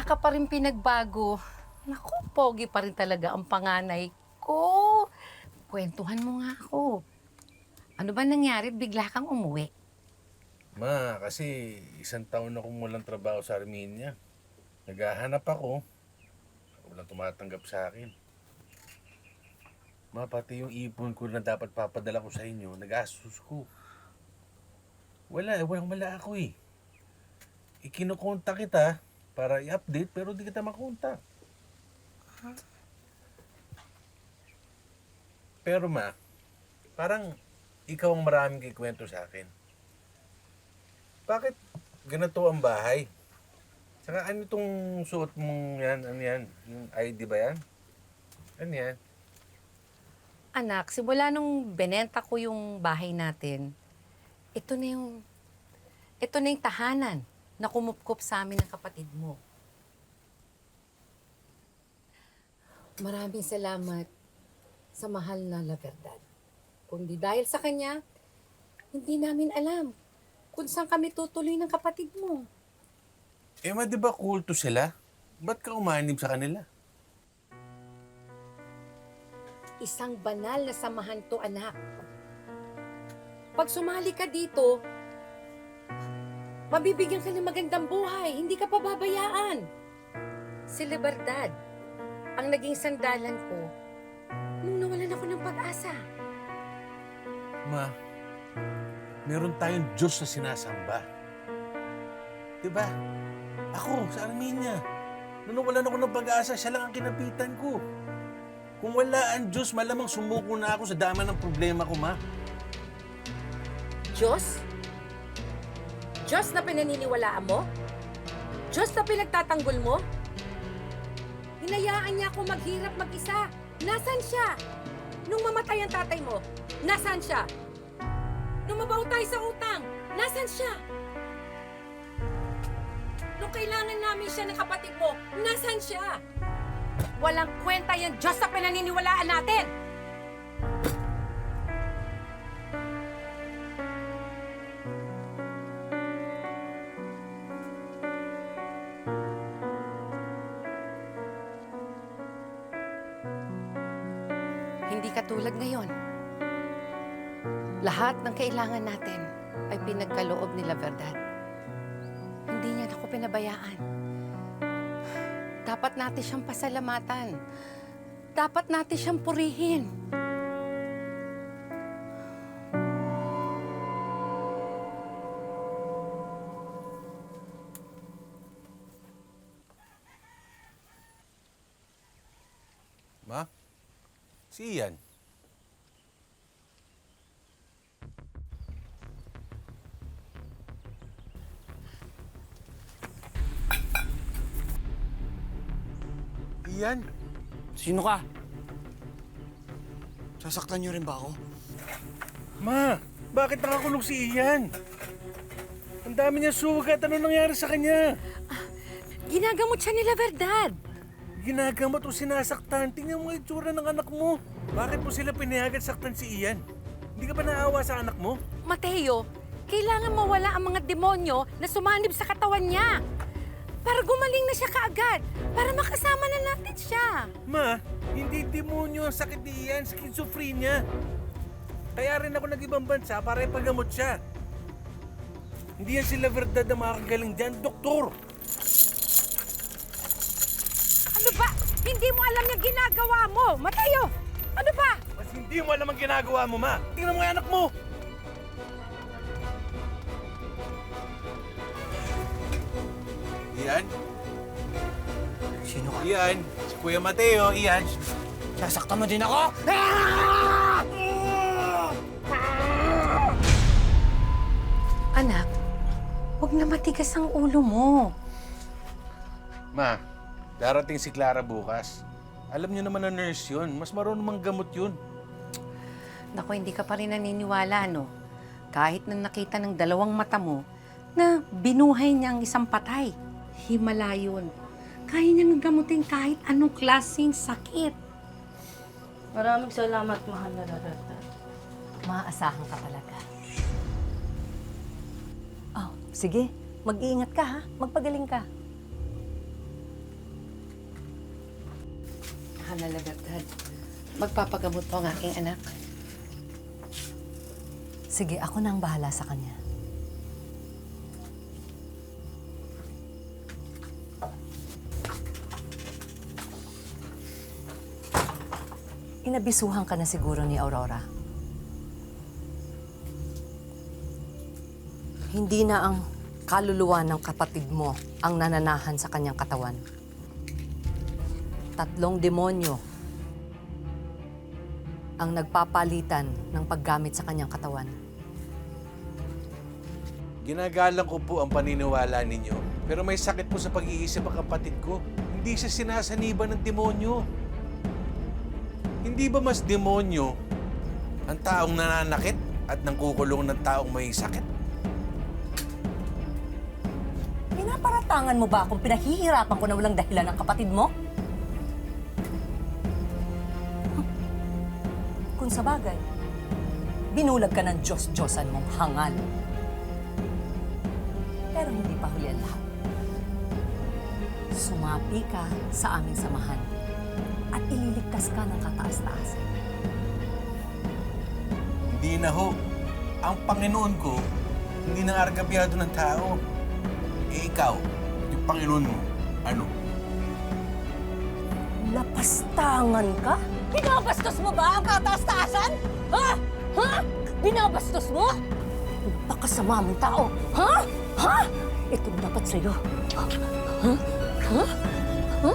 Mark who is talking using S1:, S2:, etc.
S1: ka pa rin pinagbago. Naku, pogi pa rin talaga ang panganay ko. Kwentuhan mo nga ako. Ano ba nangyari? Bigla kang umuwi.
S2: Ma, kasi 1 taon na akong walang trabaho sa Armenia. Naghahanap ako. Walang tumatanggap sa akin. Ma, pati yung ipon ko na dapat papadala ko sa inyo, nag-asus ko. Wala ako eh. Ikinukontak kita para i-update pero di kita makontak. Pero ma, parang ikaw ang maraming kikwento sa akin. Bakit ganito ang bahay? Saka ano itong suot mong yan? Ano yan? Yung ID ba yan? Ano yan?
S1: Anak, simula nung benenta ko yung bahay natin, ito na yung tahanan na kumupkop sa amin ng kapatid mo. Maraming salamat sa mahal na La Verdad. Kundi dahil sa kanya, hindi namin alam kung saan kami tutuloy ng kapatid mo.
S2: Eh, ma, di ba kulto sila? Ba't ka umanib sa kanila?
S1: Isang banal na samahan to, anak. Pag sumali ka dito, mabibigyan ka ng magandang buhay. Hindi ka pababayaan. Si Liberdad, ang naging sandalan ko nung nawalan ako ng pag-asa.
S2: Ma, meron tayong Diyos na sinasamba. Diba? Ako, sa Armenia. Nung nawalan ako ng pag-asa, siya lang ang kinapitan ko. Kung wala ang Diyos, malamang sumuko na ako sa dama ng problema ko, ma.
S1: Diyos? Diyos na pinaniniwalaan mo? Diyos na pinagtatanggol mo? Hinayaan niya ako maghirap mag-isa. Nasaan siya? Nung mamatay ang tatay mo, nasaan siya? Nung mabaw tayo sa utang, nasaan siya? Nung kailangan namin siya ng kapatid mo, nasaan siya? Walang kwenta yung Diyos na pinaniniwalaan natin! Hindi katulad ngayon. Lahat ng kailangan natin ay pinagkaloob ni La Verdad. Hindi niya ako pinabayaan. Dapat natin siyang pasalamatan. Dapat natin siyang purihin.
S2: Ma? Si Ian. Ian?
S3: Sino ka? Sasaktan niyo rin ba ako?
S2: Ma, bakit nakakulong si Ian? Ang dami niya sugat. Ano nangyari sa kanya?
S1: Ginagamot siya ni La Verdad.
S2: Ginagamot o sinasaktan? Tingnan mo ang itsura ng anak mo. Bakit mo sila pinayagan saktan si Ian? Hindi ka ba naawa sa anak mo?
S1: Mateo, kailangan mawala ang mga demonyo na sumanib sa katawan niya. Para gumaling na siya kaagad. Para makasama na natin siya.
S2: Ma, hindi demonyo ang sakit ni Ian, schizophrenia. Kaya rin ako nag-ibang bansa para ipagamot siya. Hindi yan sila verdad na makakagaling dyan, doktor.
S1: Ano ba? Hindi mo alam yung ginagawa mo, Mateo! Ano ba?
S2: Mas hindi mo alam ang ginagawa mo, ma. Tingnan mo yung anak mo. Ian?
S3: Sino ka?
S2: Ian? Si Kuya Mateo, Ian.
S3: Sasaktan mo din ako?
S1: Anak, huwag na matigas ang ulo mo.
S2: Ma, darating si Clara bukas. Alam niyo naman na nurse yun. Mas marunong manggamot yun.
S1: Naku, hindi ka pa rin naniniwala, no? Kahit na nakita ng dalawang mata mo na binuhay niya ang isang patay. Himala yun. Kaya niyang gamutin kahit anong klaseng sakit.
S4: Maraming salamat, mahal na Rarata.
S1: Maaasahan ka talaga.
S5: Oh, sige. Mag-iingat ka, ha? Magpagaling ka.
S1: Mahal na Libertad, magpapagamot po ang aking anak.
S5: Sige, ako na ang bahala sa kanya. Inabisuhan ka na siguro ni Aurora. Hindi na ang kaluluwa ng kapatid mo ang nananahan sa kanyang katawan. 3 demonyo ang nagpapalitan ng paggamit sa kanyang katawan.
S2: Ginagalang ko po ang paniniwala ninyo, pero may sakit po sa pag-iisip ang kapatid ko. Hindi siya sinasaniba ng demonyo. Hindi ba mas demonyo ang taong nananakit at nangkukulong ng taong may sakit?
S5: Pinaparatangan mo ba akong pinahihirapan ko na walang dahilan ng kapatid mo? Kung sa bagay, binulag ka ng Diyos-Diyosan mong hangal. Pero hindi pa huli ang lahat. Sumapi ka sa aming samahan at ililigtas ka ng kataas-taasan.
S2: Hindi na ho. Ang Panginoon ko, hindi nang argabyado ng tao. Eh ikaw, yung Panginoon mo, ano?
S5: Lapastangan ka? Binabastos mo ba ang kataas-taasan? Ha? Ha? Binabastos mo? Napakasama mong tao. Ha? Ha? Ito dapat sa'yo. Ha? Ha? Ha?